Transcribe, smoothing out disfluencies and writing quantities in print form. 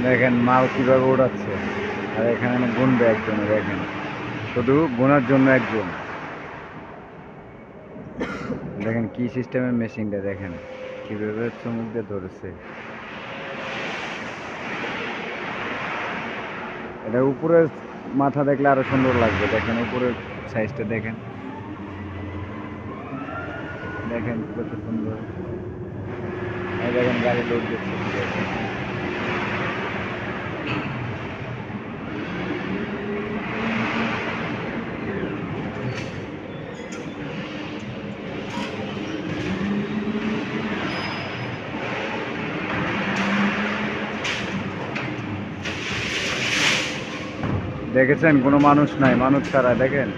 দেখেন মাল কিভাবে ওড়াচ্ছে, আর এখানে গুনবে একজন, দেখেন শুধু গোনার জন্য একজন। দেখেন কি সিস্টেমের মেশিনটা, দেখেন কিভাবে চুমুক দিয়ে ধরেছে। এটা উপরে মাথা দেখলে আরো সুন্দর লাগবে, দেখেন উপরের সাইজটা দেখেন, দেখেন কত সুন্দর। এই দেখেন গাড়ি লোড দিচ্ছে, দেখেছেন কোনো মানুষ নাই, মানুষ ছাড়া দেখেন।